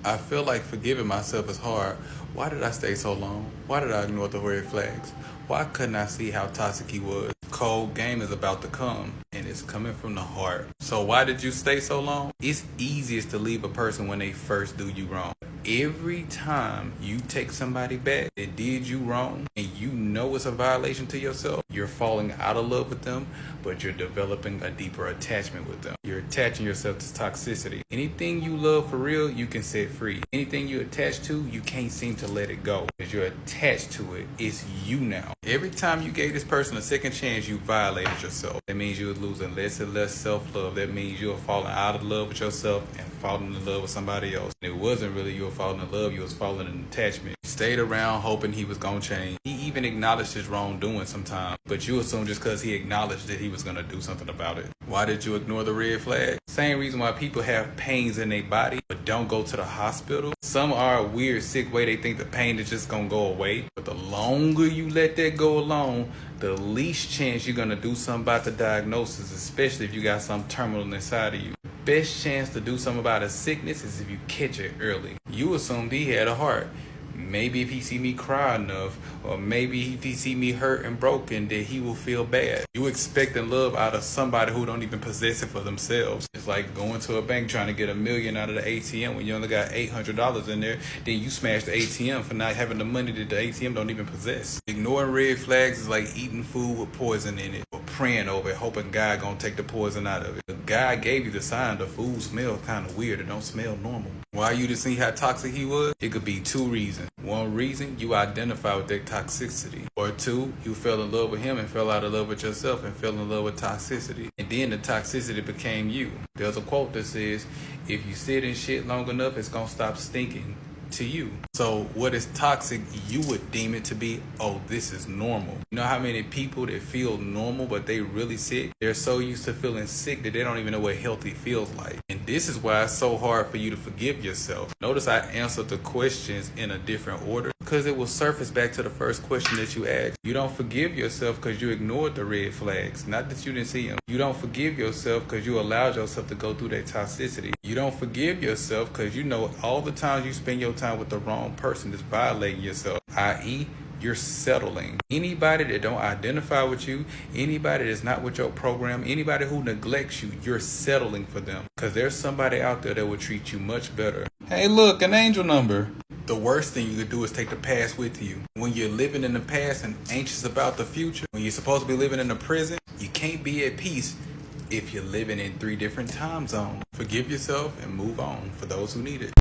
I feel like forgiving myself is hard. Why did I stay so long? Why did I ignore the red flags? Why couldn't I see how toxic he was? Cold game is about to come, and it's coming from the heart. So why did you stay so long? It's easiest to leave a person when they first do you wrong. Every time you take somebody back that did you wrong and you know it's a violation to yourself, you're falling out of love with them, but you're developing a deeper attachment with them. You're attaching yourself to toxicity. Anything you love for real, you can set free. Anything you attach to, you can't seem to let it go because you're attached to it. It's you now. Every time you gave this person a second chance, you violated yourself. That means you're losing less and less self-love. That means you're falling out of love with yourself and falling in love with somebody else. And it wasn't really you were falling in love, you was falling in attachment. You stayed around hoping he was gonna change. He even acknowledged his wrongdoing sometimes, but you assume just because he acknowledged that he was gonna do something about it. Why did you ignore the red flag? Same reason why people have pains in their body but don't go to the hospital. Some are a weird, sick way. They think the pain is just gonna go away. But the longer you let that go alone, the least chance you're gonna do something about the diagnosis, especially if you got some terminal inside of you. Best chance to do something about a sickness is if you catch it early. You assumed he had a heart. Maybe if he see me cry enough, or maybe if he see me hurt and broken, that he will feel bad. You expecting love out of somebody who don't even possess it for themselves. It's like going to a bank trying to get $1 million out of the ATM when you only got $800 in there. Then you smash the ATM for not having the money that the ATM don't even possess. Ignoring red flags is like eating food with poison in it, or praying over it, hoping God gonna take the poison out of it. If God gave you the sign, the food smells kind of weird. It don't smell normal. Why you to see how toxic he was? It could be two reasons. One reason, you identify with that toxicity. Or two, you fell in love with him and fell out of love with yourself and fell in love with toxicity. And then the toxicity became you. There's a quote that says, if you sit in shit long enough, it's gonna stop stinking to you. So what is toxic, you would deem it to be, oh, this is normal. You know how many people that feel normal but they really sick? They're so used to feeling sick that they don't even know what healthy feels like. And this is why it's so hard for you to forgive yourself. Notice I answered the questions in a different order because it will surface back to the first question that you asked. You don't forgive yourself because you ignored the red flags, not that you didn't see them. You don't forgive yourself because you allowed yourself to go through that toxicity. You don't forgive yourself because you know all the times you spend your time with the wrong person is violating yourself, i.e., you're settling. Anybody that don't identify with you, anybody that's not with your program, anybody who neglects you, you're settling for them because there's somebody out there that will treat you much better. Hey, look, an angel number. The worst thing you could do is take the past with you. When you're living in the past and anxious about the future, when you're supposed to be living in the present, you can't be at peace if you're living in 3 different time zones. Forgive yourself and move on for those who need it.